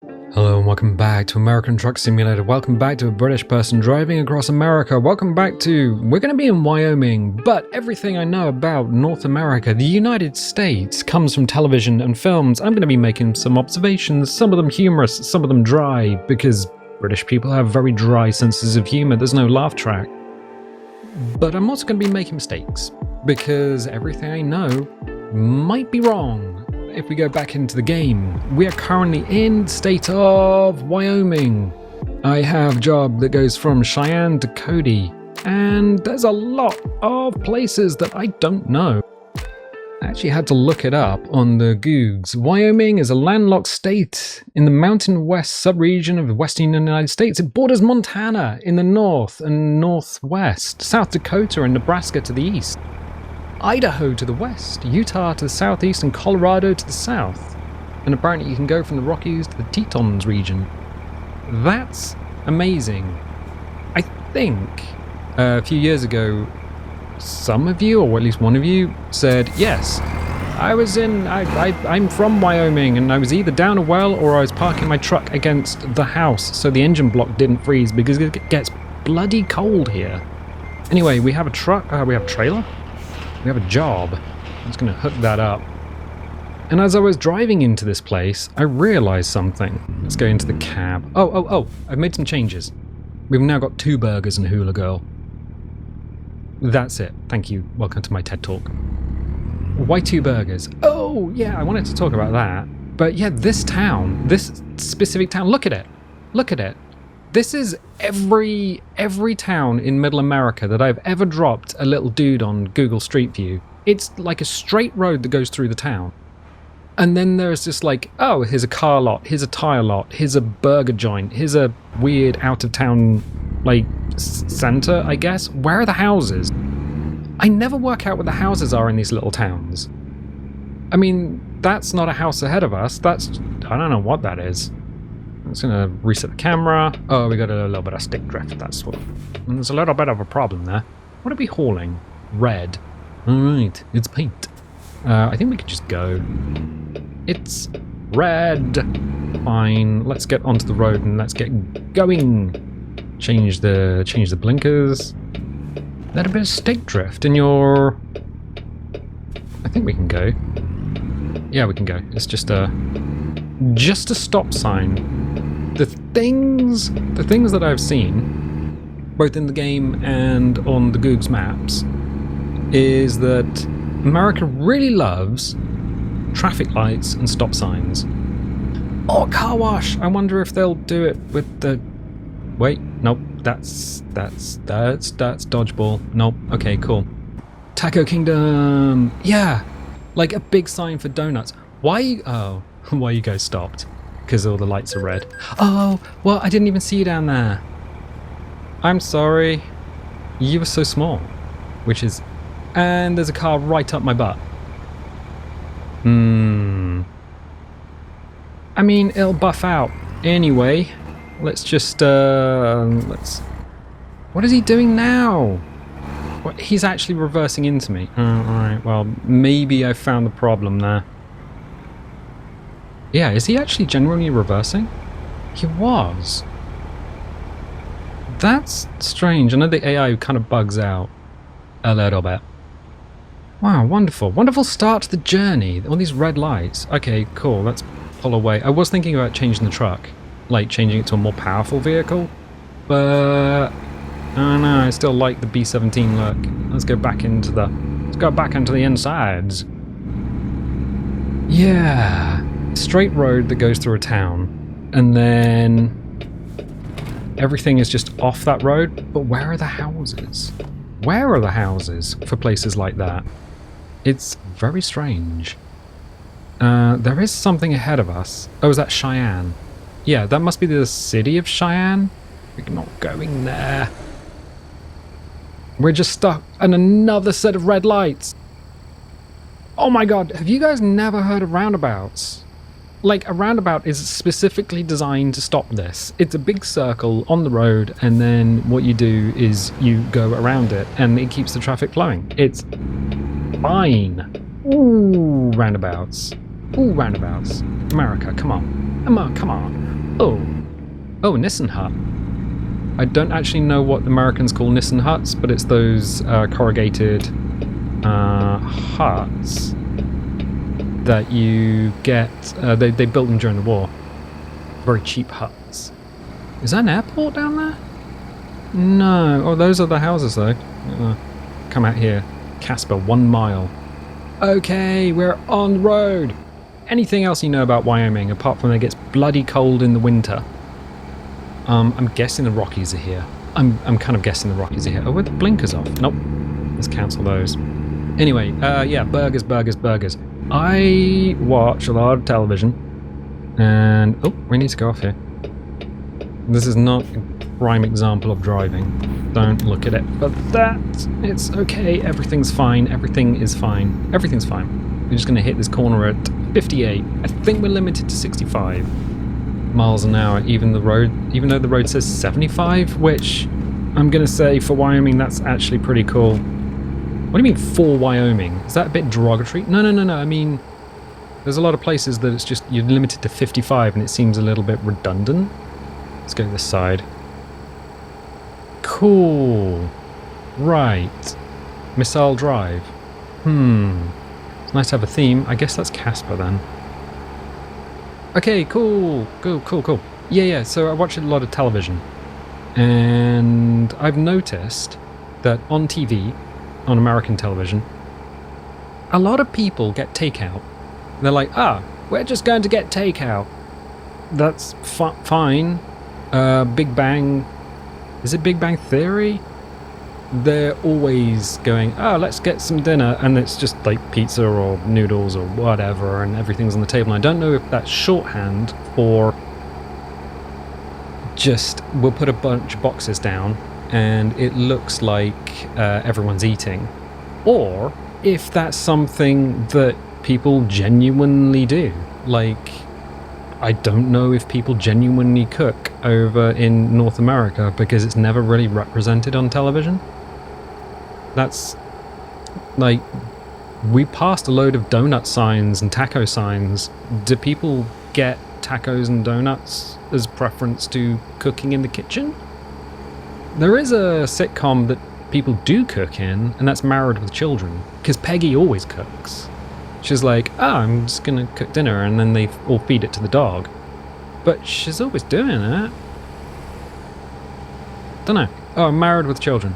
Hello and welcome back to American Truck Simulator. Welcome back to a British person driving across America. Welcome back to... We're going to be in Wyoming, but everything I know about North America, the United States, comes from television and films. I'm going to be making some observations, some of them humorous, some of them dry, because British people have very dry senses of humor. There's no laugh track. But I'm also going to be making mistakes, because everything I know might be wrong. If we go back into the game, we are currently in the state of Wyoming. I have a job that goes from Cheyenne to Cody, and there's a lot of places that I don't know. I actually had to look it up on the Googs. Wyoming is a landlocked state in the Mountain West subregion of the western United States. It borders Montana in the north and northwest, South Dakota and Nebraska to the east, Idaho to the west, Utah to the southeast, and Colorado to the south. And apparently you can go from the Rockies to the Tetons region. That's amazing. I think a few years ago, some of you, or at least one of you, said, yes, I'm from Wyoming, and I was either down a well or I was parking my truck against the house so the engine block didn't freeze because it gets bloody cold here. Anyway, we have a truck, we have a trailer. We have a job. I'm just going to hook that up. And as I was driving into this place, I realized something. Let's go into the cab. Oh, I've made some changes. We've now got 2 burgers and a hula girl. That's it. Thank you. Welcome to my TED Talk. Why 2 burgers? Oh, yeah, I wanted to talk about that. But yeah, this town, this specific town, look at it. Look at it. This is every town in Middle America that I've ever dropped a little dude on Google Street View. It's like a straight road that goes through the town. And then there's just like, oh, here's a car lot, here's a tire lot, here's a burger joint, here's a weird out-of-town, like, center, I guess. Where are the houses? I never work out what the houses are in these little towns. I mean, that's not a house ahead of us. I don't know what that is. I'm just going to reset the camera. Oh, we got a little bit of stick drift. That's what... And there's a little bit of a problem there. What are we hauling? Red. Alright, it's paint. I think we could just go. It's red. Fine. Let's get onto the road and let's get going. Change the blinkers. Let a bit of stick drift in your... I think we can go. Yeah, we can go. It's just a stop sign. The things that I've seen, both in the game and on the Googs maps, is that America really loves traffic lights and stop signs. Oh, car wash! I wonder if they'll do it with the... Wait, nope, that's dodgeball. Nope, okay, cool. Taco Kingdom! Yeah! Like a big sign for donuts. Why you guys stopped? Because all the lights are red. Oh, well, I didn't even see you down there. I'm sorry. You were so small. Which is... And there's a car right up my butt. I mean, it'll buff out. Anyway, let's just, What is he doing now? What, he's actually reversing into me. Oh, alright, well, maybe I found the problem there. Yeah, is he actually genuinely reversing? He was. That's strange. I know the AI kind of bugs out a little bit. Wow, wonderful. Wonderful start to the journey. All these red lights. Okay, cool. Let's pull away. I was thinking about changing the truck. Like, changing it to a more powerful vehicle. But... I don't know. I still like the B-17 look. Let's go back into the insides. Yeah. Straight road that goes through a town, and then everything is just off that road. But where are the houses? Where are the houses for places like that? It's very strange. There is something ahead of us. Oh, is that Cheyenne? Yeah, that must be the city of Cheyenne. We're not going there. We're just stuck in another set of red lights. Oh my god, have you guys never heard of roundabouts? Like, a roundabout is specifically designed to stop this. It's a big circle on the road, and then what you do is you go around it, and it keeps the traffic flowing. It's fine. Ooh, roundabouts. Ooh, roundabouts. America, come on. Come on. Oh, oh, Nissan hut. I don't actually know what Americans call Nissan huts, but it's those corrugated huts that you get. They built them during the war. Very cheap huts. Is that an airport down there? No. Oh, those are the houses though. Come out here. Casper, 1 mile. Okay, we're on the road. Anything else you know about Wyoming apart from it gets bloody cold in the winter? I'm guessing the Rockies are here. I'm kind of guessing the Rockies are here. Oh, were the blinkers off? Nope. Let's cancel those. Anyway, yeah, burgers. I watch a lot of television. And, oh, we need to go off here. This is not a prime example of driving. Don't look at it. But it's okay. Everything's fine. Everything is fine. Everything's fine. We're just going to hit this corner at 58. I think we're limited to 65 miles an hour, even though the road says 75, which I'm going to say for Wyoming, that's actually pretty cool. What do you mean for Wyoming? Is that a bit derogatory? No. I mean, there's a lot of places that it's just, you're limited to 55 and it seems a little bit redundant. Let's go to this side. Cool. Right. Missile Drive. It's nice to have a theme. I guess that's Casper then. Okay, cool. Cool. Yeah, so I watch a lot of television. And I've noticed that on TV, on American television, a lot of people get takeout. They're like, we're just going to get takeout. That's fine. Big Bang. Is it Big Bang Theory? They're always going, let's get some dinner, and it's just like pizza or noodles or whatever, and everything's on the table. And I don't know if that's shorthand for just, we'll put a bunch of boxes down and it looks like everyone's eating, or if that's something that people genuinely do. Like, I don't know if people genuinely cook over in North America because it's never really represented on television. That's like, we passed a load of donut signs and taco signs. Do people get tacos and donuts as preference to cooking in the kitchen? There is a sitcom that people do cook in, and that's Married with Children, because Peggy always cooks. She's like, I'm just gonna cook dinner, and then they all feed it to the dog. But she's always doing it. Don't know. Oh, Married with Children.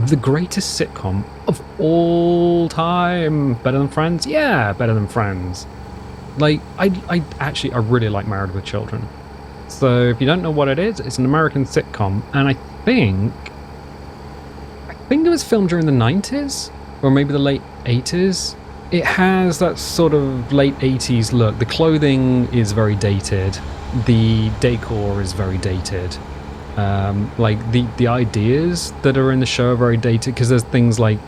The greatest sitcom of all time. Better than Friends? Yeah, better than Friends. Like, I really like Married with Children. So if you don't know what it is, it's an American sitcom, and I think it was filmed during the 90s, or maybe the late 80s. It has that sort of late 80s look. The clothing is very dated. The decor is very dated. Like the ideas that are in the show are very dated, because there's things like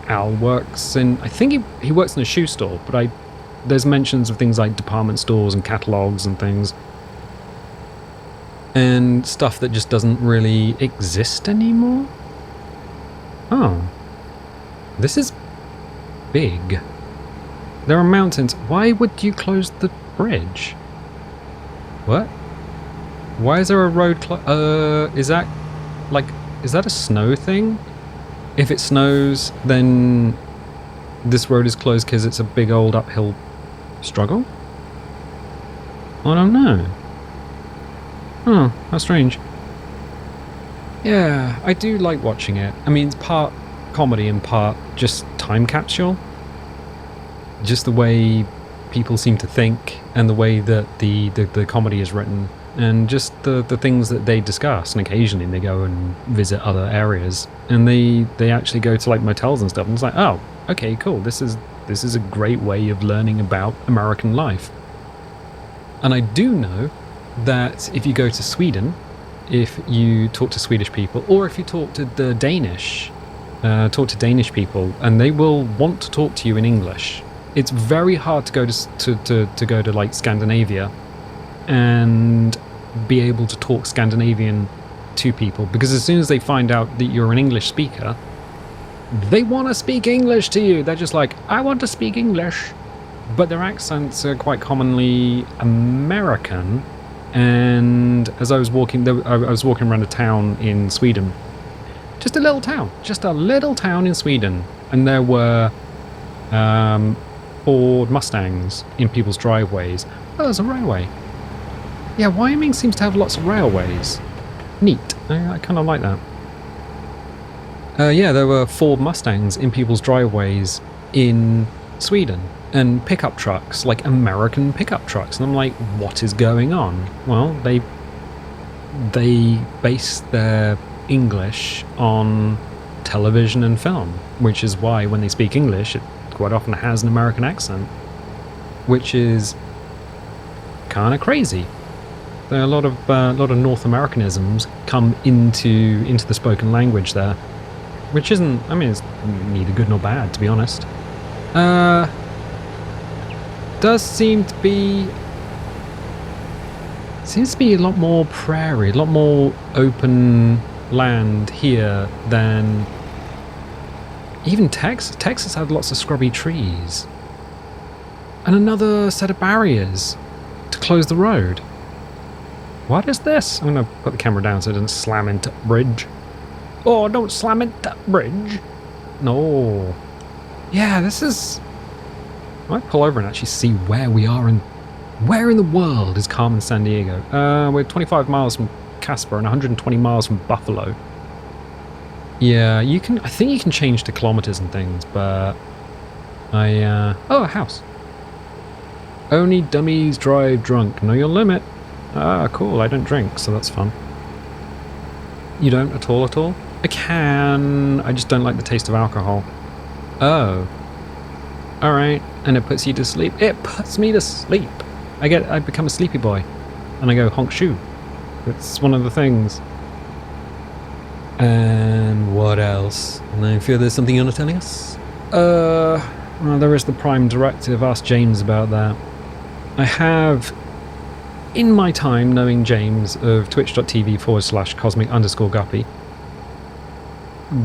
Al works in, I think he works in a shoe store, but there's mentions of things like department stores and catalogs and things, and stuff that just doesn't really exist anymore. Oh, this is big. There are mountains. Why would you close the bridge? What? Why is there a road is that a snow thing? If it snows, then this road is closed because it's a big old uphill struggle? I don't know. Oh, how strange. Yeah, I do like watching it. I mean, it's part comedy and part just time capsule. Just the way people seem to think, and the way that the comedy is written, and just the things that they discuss. And occasionally they go and visit other areas, and they actually go to like motels and stuff, and it's like, oh, okay, cool, this is a great way of learning about American life. And I do know that if you go to Sweden, if you talk to Swedish people, or if you talk to the Danish, talk to Danish people, and they will want to talk to you in English. It's very hard to go to go to like Scandinavia and be able to talk Scandinavian to people, because as soon as they find out that you're an English speaker, they want to speak English to you. They're just like, I want to speak English. But their accents are quite commonly American, And as I was walking, I was walking around a town in Sweden. Just a little town in Sweden. And there were Ford Mustangs in people's driveways. Oh, there's a railway. Yeah, Wyoming seems to have lots of railways. Neat. I kind of like that. Yeah, there were Ford Mustangs in people's driveways in Sweden. And pickup trucks, like American pickup trucks. And I'm like, what is going on? Well, they base their English on television and film, which is why when they speak English, it quite often has an American accent, which is kind of crazy. There are a lot of North Americanisms come into the spoken language there, which isn't. I mean, it's neither good nor bad, to be honest. Does seem to be a lot more prairie, a lot more open land here than even Texas. Texas had lots of scrubby trees and another set of barriers to close the road. What is this? I'm gonna put the camera down so it doesn't slam into the bridge. Oh, don't slam into that bridge. No. Yeah, this is... I might pull over and actually see where we are and where in the world is Carmen Sandiego. We're 25 miles from Casper and 120 miles from Buffalo. Yeah, you can. I think you can change to kilometers and things, but oh, a house. Only dummies drive drunk. Know your limit. Ah, cool. I don't drink, so that's fun. You don't at all? At all? I can. I just don't like the taste of alcohol. Oh. All right. And it puts you to sleep. It puts me to sleep. I become a sleepy boy, and I go honk shoe. It's one of the things. And what else? And I feel there's something you're not telling us. Well, there is the Prime Directive. Ask James about that. I have, in my time knowing James of twitch.tv/cosmic_guppy,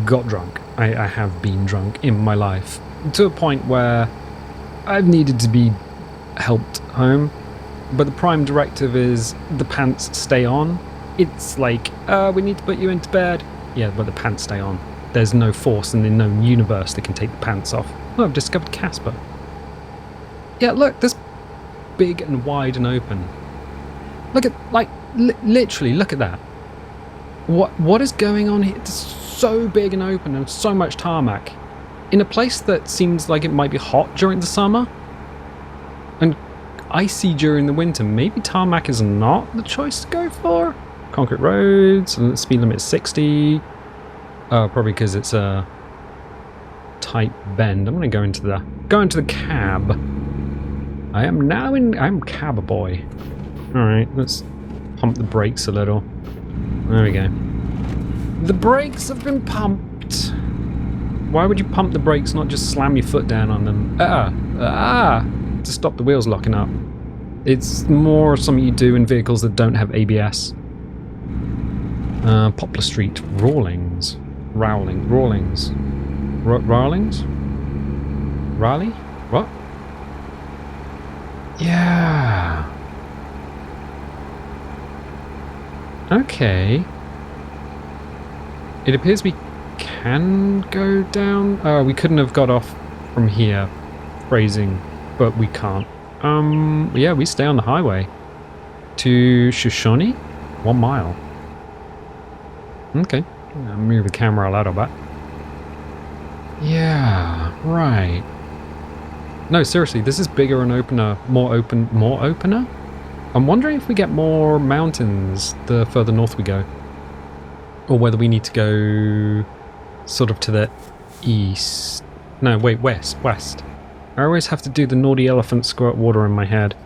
got drunk. I have been drunk in my life to a point where I've needed to be helped home. But the Prime Directive is the pants stay on. It's like, we need to put you into bed. Yeah, but the pants stay on. There's no force in the known universe that can take the pants off. Oh, I've discovered Casper. Yeah, look, this big and wide and open. Look at, like, literally, look at that. What is going on here? It's so big and open and so much tarmac. In a place that seems like it might be hot during the summer and icy during the winter, maybe tarmac is not the choice to go for. Concrete roads, and the speed limit is 60. Probably because it's a tight bend. I'm gonna go into the cab. I'm cab boy. Alright, let's pump the brakes a little. There we go. The brakes have been pumped. Why would you pump the brakes, not just slam your foot down on them? To stop the wheels locking up. It's more something you do in vehicles that don't have ABS. Poplar Street, Rawlings. Rawlings? Raleigh? What? Yeah. Okay. It appears we can go down. We couldn't have got off from here. Phrasing, but we can't. Yeah, we stay on the highway to Shoshone, 1 mile. Okay, I'll move the camera a little bit. Yeah, right. No, seriously, this is bigger and opener, more opener? I'm wondering if we get more mountains the further north we go. Or whether we need to go sort of to the east. No, wait, west. I always have to do the naughty elephant squirt water in my head.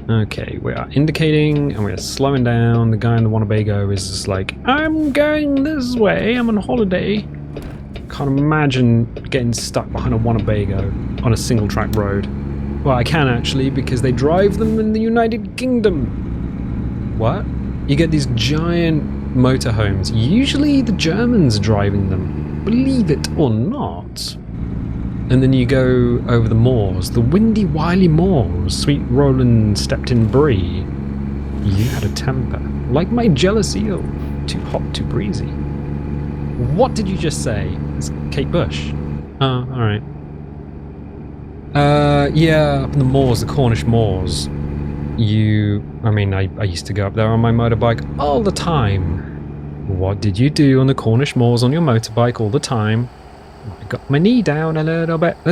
Okay, we are indicating and we are slowing down. The guy in the Winnebago is just like, I'm going this way, I'm on holiday. Can't imagine getting stuck behind a Winnebago on a single track road. Well, I can actually, because they drive them in the United Kingdom. What? You get these giant motorhomes. Usually the Germans are driving them, believe it or not. And then you go over the moors, the windy, wily moors, sweet Roland stepped in brie. You had a temper, like my jealous eel. Too hot, too breezy. What did you just say? It's Kate Bush. Oh, alright. Yeah, up in the moors, the Cornish moors. I used to go up there on my motorbike all the time. What did you do on the Cornish moors on your motorbike all the time? I got my knee down a little bit. There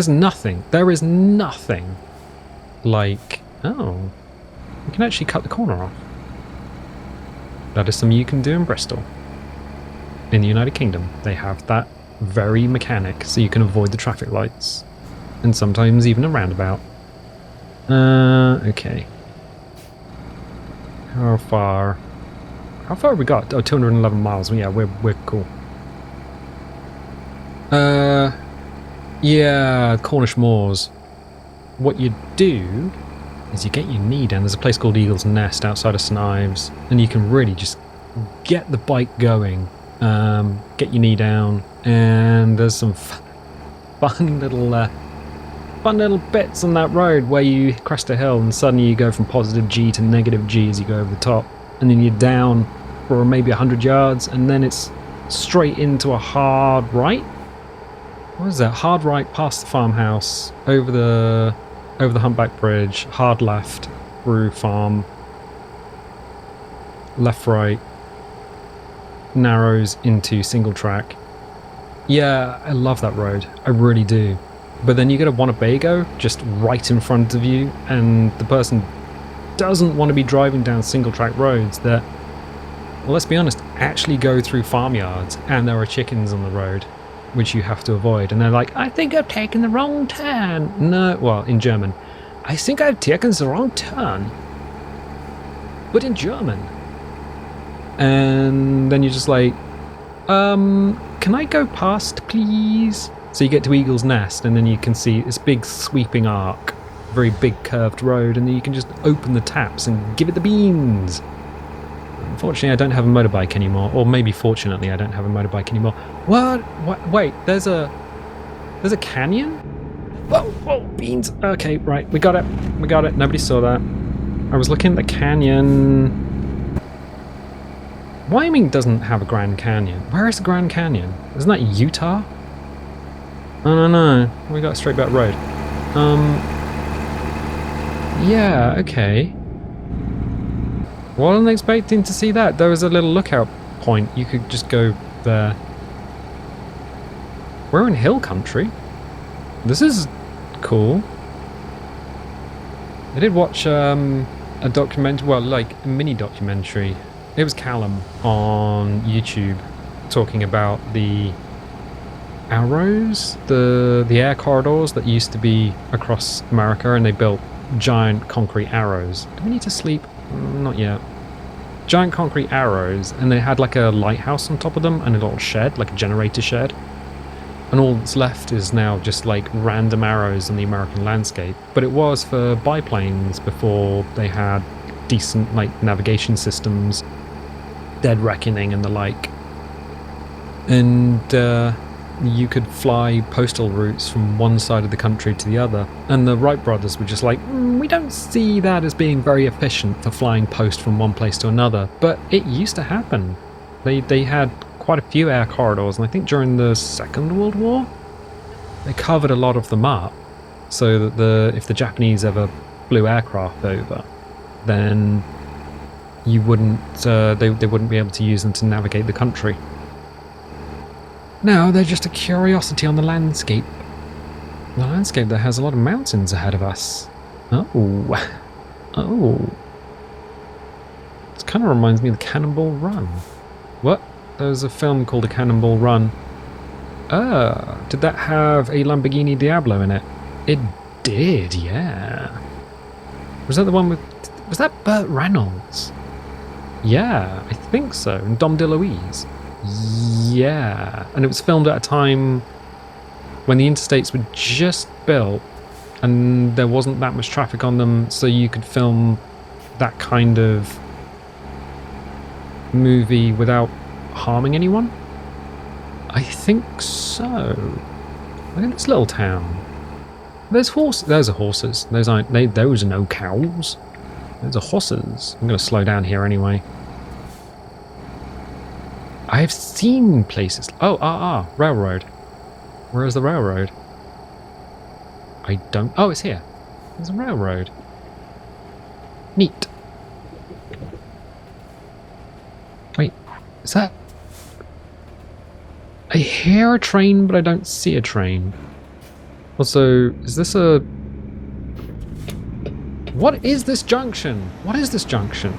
is nothing like, oh, you can actually cut the corner off. That is something you can do in Bristol. In the United Kingdom, they have that very mechanic, so you can avoid the traffic lights. And sometimes even a roundabout. Okay. How far have we got? Oh, 211 miles. Yeah, we're cool. Yeah, Cornish moors. What you do is you get your knee down. There's a place called Eagle's Nest outside of Snives, and you can really just get the bike going. Get your knee down, and there's some fun little bits on that road where you crest a hill and suddenly you go from positive G to negative G as you go over the top, and then you're down for maybe 100 yards, and then it's straight into a hard right. What is that? Hard right past the farmhouse, over the humpback bridge, hard left through farm, left right, narrows into single track. Yeah, I love that road. I really do. But then you get a Winnebago just right in front of you, and the person doesn't want to be driving down single track roads that, well, let's be honest, actually go through farmyards, and there are chickens on the road, which you have to avoid. And they're like, I think I've taken the wrong turn. No, well, in German, I think I've taken the wrong turn. But in German. And then you're just like, can I go past, please? So you get to Eagle's Nest, and then you can see this big sweeping arc, very big curved road, and then you can just open the taps and give it the beans. Unfortunately, I don't have a motorbike anymore, or maybe fortunately, I don't have a motorbike anymore. What? Wait, there's a canyon? Whoa, beans. Okay, right, we got it. Nobody saw that. I was looking at the canyon. Wyoming doesn't have a Grand Canyon. Where is the Grand Canyon? Isn't that Utah? I don't know. We got a straight back road. Yeah, okay. Wasn't expecting to see that. There was a little lookout point. You could just go there. We're in hill country. This is cool. I did watch a documentary, well, like a mini documentary. It was Callum on YouTube talking about the arrows, the air corridors that used to be across America, and they built giant concrete arrows. Do we need to sleep? Not yet. Giant concrete arrows, and they had like a lighthouse on top of them and a little shed, like a generator shed. And all that's left is now just like random arrows in the American landscape. But it was for biplanes before they had decent like navigation systems, dead reckoning and the like. And you could fly postal routes from one side of the country to the other. And the Wright brothers were just like, we don't see that as being very efficient for flying post from one place to another. But it used to happen. They had quite a few air corridors, and I think during the Second World War, they covered a lot of them up, so that if the Japanese ever flew aircraft over, then you wouldn't, they wouldn't be able to use them to navigate the country. Now they're just a curiosity on the landscape. The landscape that has a lot of mountains ahead of us. Oh. It kind of reminds me of the Cannonball Run. What? There's a film called A Cannonball Run. Did that have a Lamborghini Diablo in it? It did, yeah. Was that the one with... Was that Burt Reynolds? Yeah, I think so. And Dom DeLuise. Yeah. And it was filmed at a time when the interstates were just built and there wasn't that much traffic on them, so you could film that kind of movie without harming anyone? I think so. Look at this little town. There's horses. Those are horses. Those are no cows. Those are horses. I'm going to slow down here anyway. I have seen places. Oh, railroad. Where is the railroad? I don't... Oh, it's here. There's a railroad. Neat. Wait, is that... I hear a train, but I don't see a train. Also, is this a... What is this junction? What is this junction?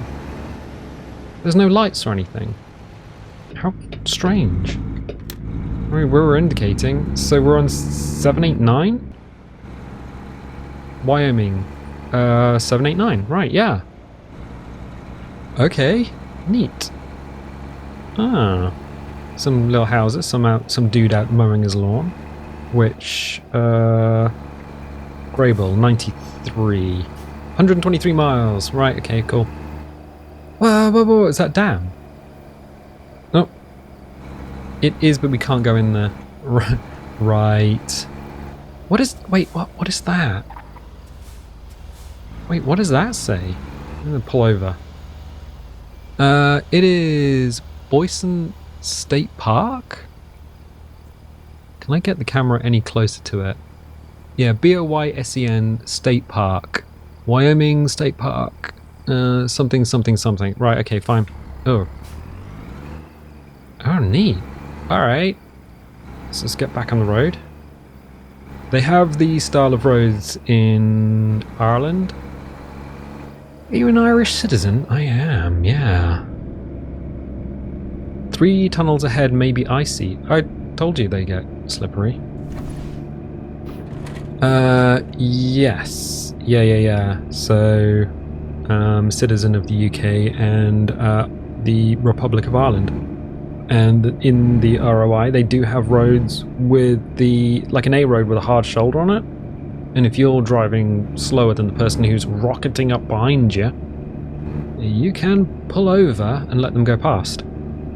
There's no lights or anything. How strange. I mean, we're indicating, so we're on 789? Wyoming. 789, right, yeah. Okay, neat. Ah. Some little houses, some dude out mowing his lawn. Which, Grable, 93. 123 miles, right, okay, cool. Whoa, is that dam? No. It is, but we can't go in there. Right. What is, wait, what is that? Wait, what does that say? I'm gonna pull over. It is Boyson State Park? Can I get the camera any closer to it? Yeah, BOYSEN State Park. Wyoming State Park. Something. Right, okay, fine. Oh, neat. Alright. So let's get back on the road. They have the style of roads in Ireland. Are you an Irish citizen? I am, yeah. 3 tunnels ahead may be icy. I told you they get slippery. Yes. Yeah. So, citizen of the UK and the Republic of Ireland. And in the ROI, they do have roads with like an A road with a hard shoulder on it. And if you're driving slower than the person who's rocketing up behind you, you can pull over and let them go past.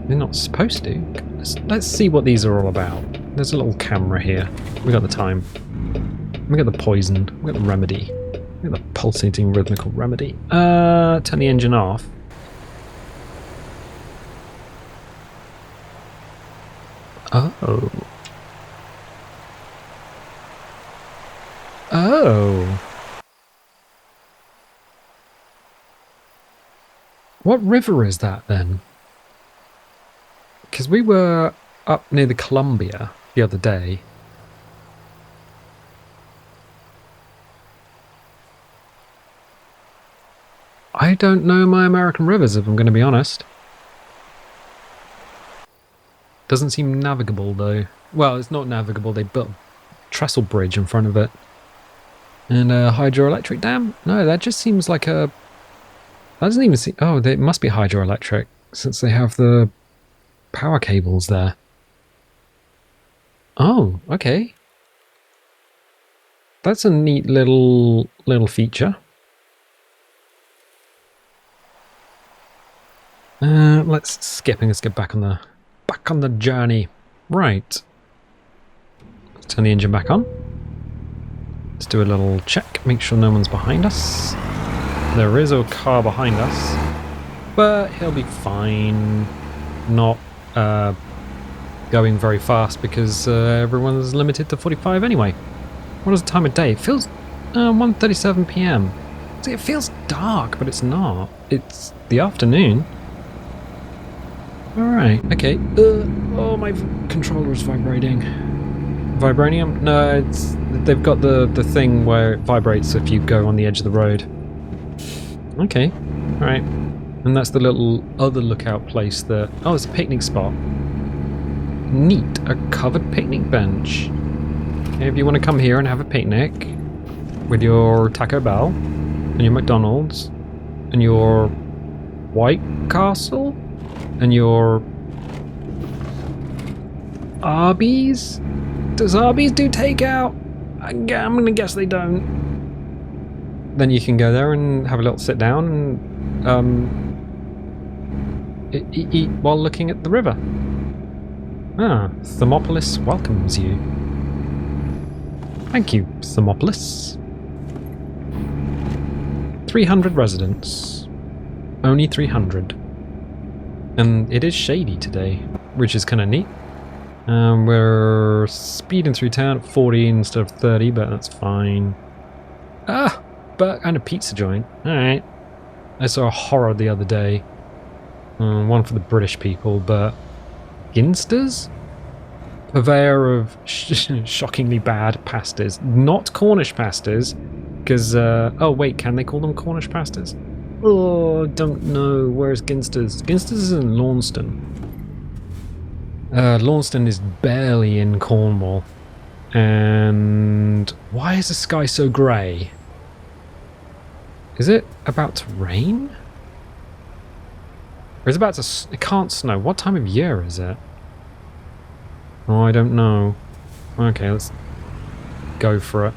They're not supposed to. Let's see what these are all about. There's a little camera here. We got the time. We got the poison. We got the remedy. We got the pulsating rhythmical remedy. Turn the engine off. Oh. What river is that then? Because we were up near the Columbia the other day. I don't know my American rivers, if I'm going to be honest. Doesn't seem navigable though. Well, it's not navigable. They built a trestle bridge in front of it. And a hydroelectric dam? No, that just seems like a... That doesn't even seem... Oh, they must be hydroelectric, since they have the power cables there. Oh, okay. That's a neat little feature. Let's skip and let's get back on the journey. Right. Let's turn the engine back on. Let's do a little check, make sure no one's behind us. There is a car behind us, but he'll be fine. Not going very fast because everyone's limited to 45 anyway. What is the time of day? It feels 1:37 p.m. See, it feels dark, but it's not. It's the afternoon. Alright, okay. Oh, my controller is vibrating. Vibranium? No, they've got the thing where it vibrates if you go on the edge of the road. Okay, alright. And that's the little other lookout place that... Oh, it's a picnic spot. Neat, a covered picnic bench. Okay, if you want to come here and have a picnic with your Taco Bell and your McDonald's and your White Castle and your Arby's? Does Arby's do takeout? I'm gonna guess they don't. Then you can go there and have a little sit down and eat while looking at the river. Ah, Thermopolis welcomes you. Thank you, Thermopolis. 300 residents. Only 300. And it is shady today, which is kind of neat. We're speeding through town at 40 instead of 30, but that's fine. Ah! But and a pizza joint. Alright. I saw a horror the other day. One for the British people, but... Ginsters? Purveyor of shockingly bad pastas. Not Cornish pastas, because... oh wait, can they call them Cornish pastas? Oh, don't know. Where's Ginsters? Ginsters is in Launceston. Launceston is barely in Cornwall. And... why is the sky so grey? Is it about to rain? Or is it about to... it can't snow. What time of year is it? Oh, I don't know. Okay, let's go for it.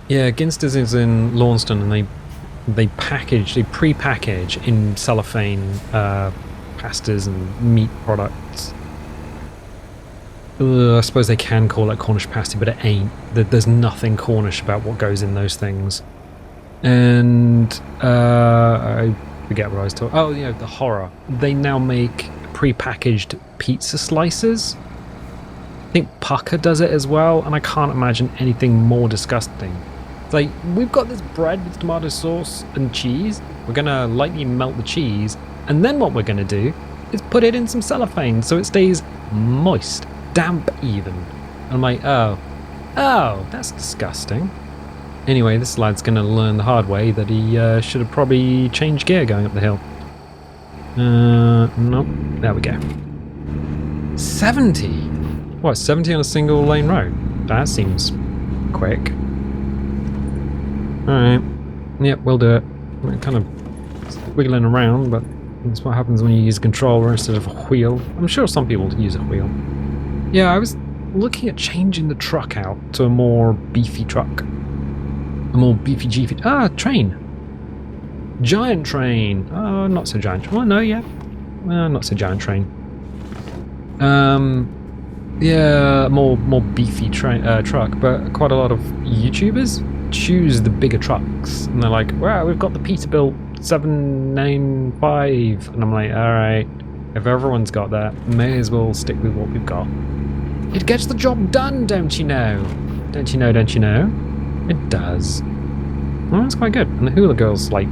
Yeah, Ginsters is in Launceston, and they pre-package in cellophane pastas and meat products. I suppose they can call it Cornish pasty, but it ain't. There's nothing Cornish about what goes in those things. And I forget what I was talking. Oh, yeah, the horror. They now make pre-packaged pizza slices. I think Pucker does it as well, and I can't imagine anything more disgusting. It's like, we've got this bread with tomato sauce and cheese. We're gonna lightly melt the cheese, and then what we're gonna do is put it in some cellophane so it stays moist, damp even. And I'm like, oh, that's disgusting. Anyway, this lad's gonna learn the hard way that he should have probably changed gear going up the hill. Nope. There we go. 70? What, 70 on a single lane road? That seems quick. Alright. Yep, we'll do it. We're kind of wiggling around, but that's what happens when you use a controller instead of a wheel. I'm sure some people use a wheel. Yeah, I was looking at changing the truck out to a more beefy truck. A more beefy jeefy... Ah, train! Giant train! Oh, not so giant. Oh, no, yeah. Not so giant train. Yeah, more beefy truck, but quite a lot of YouTubers choose the bigger trucks. And they're like, wow, we've got the Peterbilt 795. And I'm like, alright, if everyone's got that, may as well stick with what we've got. It gets the job done, don't you know? Don't you know, don't you know? It does. Well, that's quite good. And the hula girl's like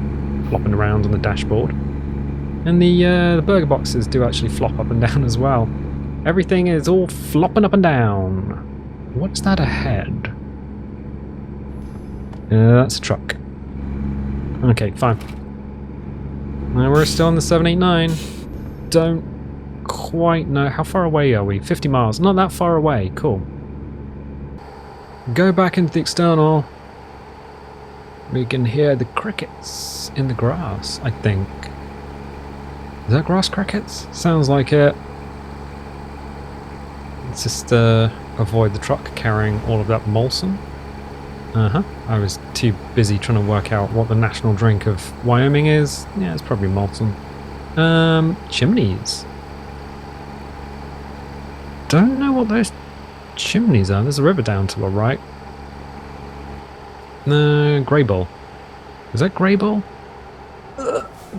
flopping around on the dashboard. And the burger boxes do actually flop up and down as well. Everything is all flopping up and down. What's that ahead? That's a truck. Okay, fine. Now we're still on the 789. Don't quite know. How far away are we? 50 miles. Not that far away. Cool. Go back into the external. We can hear the crickets in the grass, I think. Is that grass crickets? Sounds like it. Let's just avoid the truck carrying all of that Molson. I was too busy trying to work out what the national drink of Wyoming is. Yeah, it's probably Molson. Chimneys. Don't know what those chimneys are. There's a river down to the right. Grey Bull. Is that Grey Bull?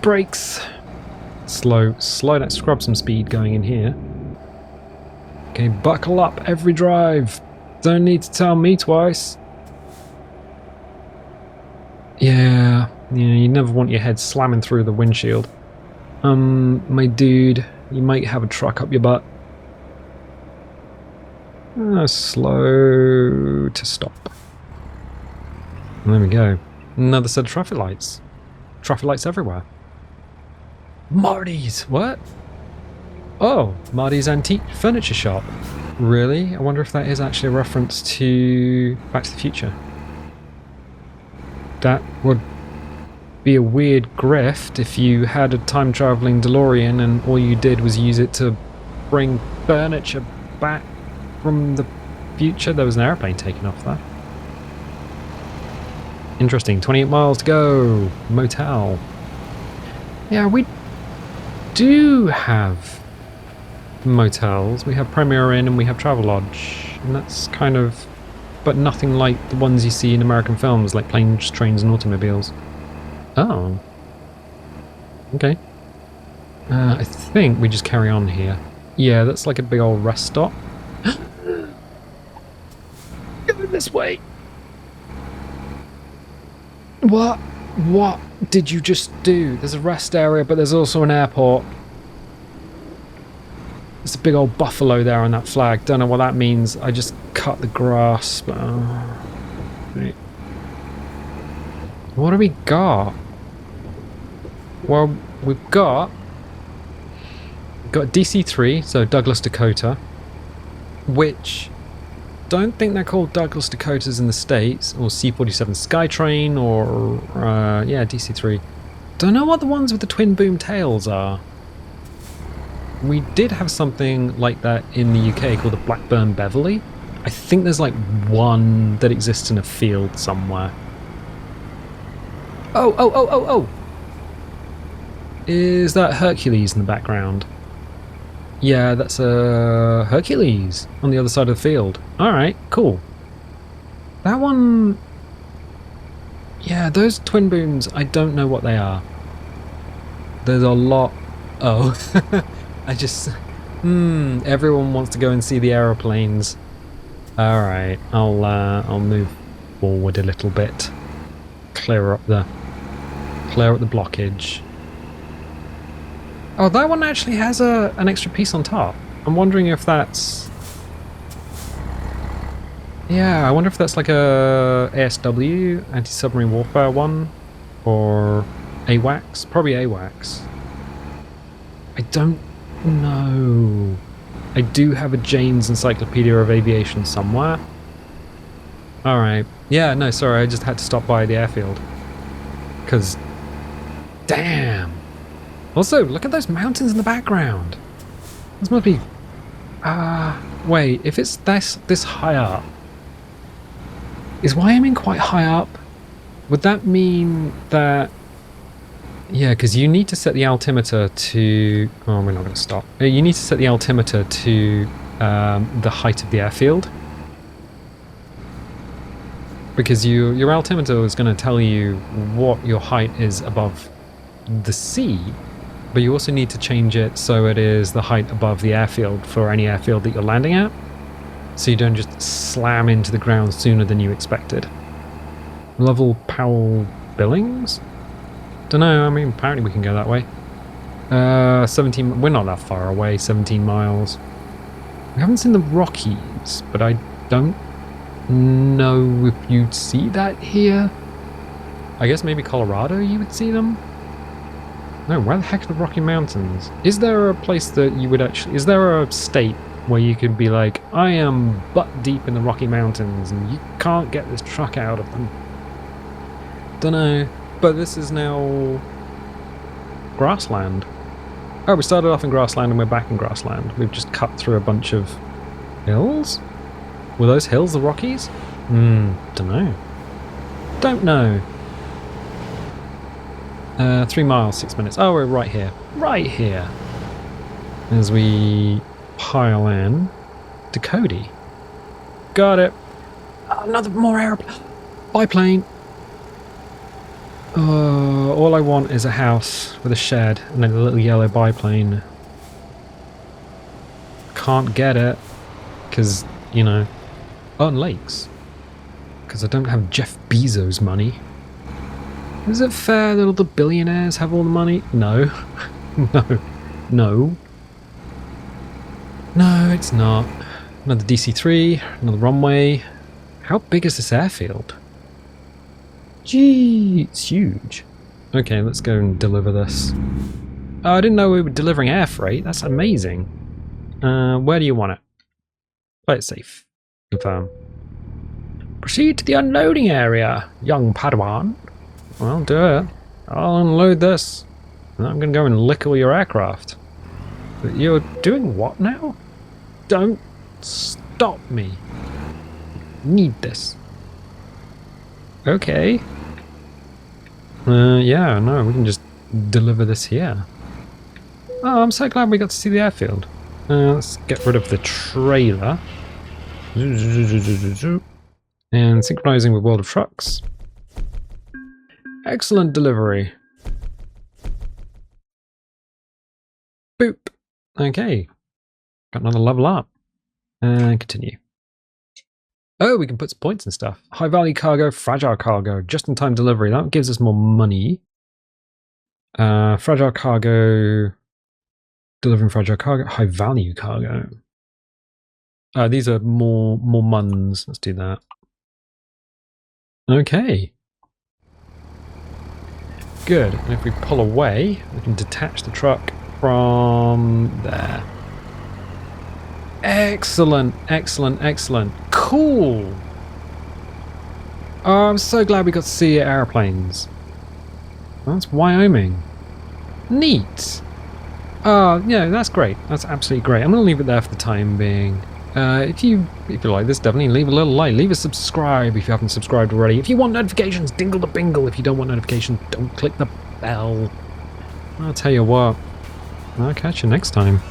Brakes. Slow down. Scrub some speed going in here. Okay, buckle up every drive. Don't need to tell me twice. Yeah, you never want your head slamming through the windshield. My dude, you might have a truck up your butt. Slow to stop. And there we go. Another set of traffic lights. Traffic lights everywhere. Marty's! What? Oh, Marty's Antique Furniture Shop. Really? I wonder if that is actually a reference to Back to the Future. That would be a weird grift if you had a time-traveling DeLorean and all you did was use it to bring furniture back from the future. There was an airplane taking off there. Interesting. 28 miles to go. Motel. Yeah, we do have motels. We have Premier Inn and we have Travelodge. And that's kind of but nothing like the ones you see in American films, like planes, trains, and automobiles. Oh. Okay. I think we just carry on here. Yeah, that's like a big old rest stop. Go this way. What? What did you just do? There's a rest area, but there's also an airport. There's a big old buffalo there on that flag. Don't know what that means. I just cut the grass. But, right. What do we got? Well, we've got DC-3, so Douglas Dakota, which don't think they're called Douglas Dakotas in the States, or C-47 Skytrain, or yeah, DC-3. Don't know what the ones with the twin boom tails are. We did have something like that in the UK called the Blackburn Beverley. I think there's like one that exists in a field somewhere. Oh! Is that Hercules in the background? Yeah, that's a Hercules on the other side of the field. Alright, cool. That one... Yeah, those twin booms, I don't know what they are. There's a lot... Oh. I just... everyone wants to go and see the aeroplanes. Alright, I'll move forward a little bit. Clear up the blockage. Oh, that one actually has an extra piece on top. I'm wondering if that's... Yeah, I wonder if that's like a ASW, anti-submarine warfare one, or AWACS. Probably AWACS. I don't know. I do have a Jane's Encyclopedia of Aviation somewhere. Alright. Yeah, no, sorry, I just had to stop by the airfield. Because... Damn! Also, look at those mountains in the background. This must be... wait, if it's this high up... Is Wyoming quite high up? Would that mean that... Yeah, because you need to set the altimeter to... Oh, we're not going to stop. You need to set the altimeter to the height of the airfield. Because your altimeter is going to tell you what your height is above the sea. But you also need to change it so it is the height above the airfield for any airfield that you're landing at. So you don't just slam into the ground sooner than you expected. Lovell Powell Billings? Don't know, I mean, apparently we can go that way. 17, we're not that far away, 17 miles. We haven't seen the Rockies, but I don't know if you'd see that here. I guess maybe Colorado you would see them? No, where the heck are the Rocky Mountains? Is there a place that you would actually... Is there a state where you could be like, I am butt deep in the Rocky Mountains and you can't get this truck out of them? Dunno. But this is now... grassland. Oh, we started off in grassland and we're back in grassland. We've just cut through a bunch of... hills? Were those hills the Rockies? Dunno. Don't know. 3 miles, 6 minutes. Oh, we're right here. Right here. As we pile in to Cody. Got it. Another more aeroplane. Biplane. All I want is a house with a shed and a little yellow biplane. Can't get it. Because, you know. Oh, and lakes. Because I don't have Jeff Bezos money. Is it fair that all the billionaires have all the money? No. No, it's not. Another DC-3, another runway. How big is this airfield? Gee, it's huge. Okay, let's go and deliver this. Oh, I didn't know we were delivering air freight. That's amazing. Where do you want it? Play it safe. Confirm. Proceed to the unloading area, young Padawan. Well, do it. I'll unload this. And I'm going to go and lick all your aircraft. But you're doing what now? Don't stop me. Need this. Okay. Yeah, no, we can just deliver this here. Oh, I'm so glad we got to see the airfield. Let's get rid of the trailer. And synchronizing with World of Trucks. Excellent delivery. Boop. Okay. Got another level up. And continue. Oh, we can put some points and stuff. High value cargo, fragile cargo, just in time delivery. That gives us more money. Fragile cargo, delivering fragile cargo, high value cargo. These are more muns. Let's do that. Okay. Good. And if we pull away, we can detach the truck from there. Excellent, excellent, excellent. Cool. Oh, I'm so glad we got to see airplanes. That's Wyoming. Neat. Yeah, that's great. That's absolutely great. I'm going to leave it there for the time being. If you like this, definitely leave a little like. Leave a subscribe if you haven't subscribed already. If you want notifications, dingle the bingle. If you don't want notifications, don't click the bell. I'll tell you what. I'll catch you next time.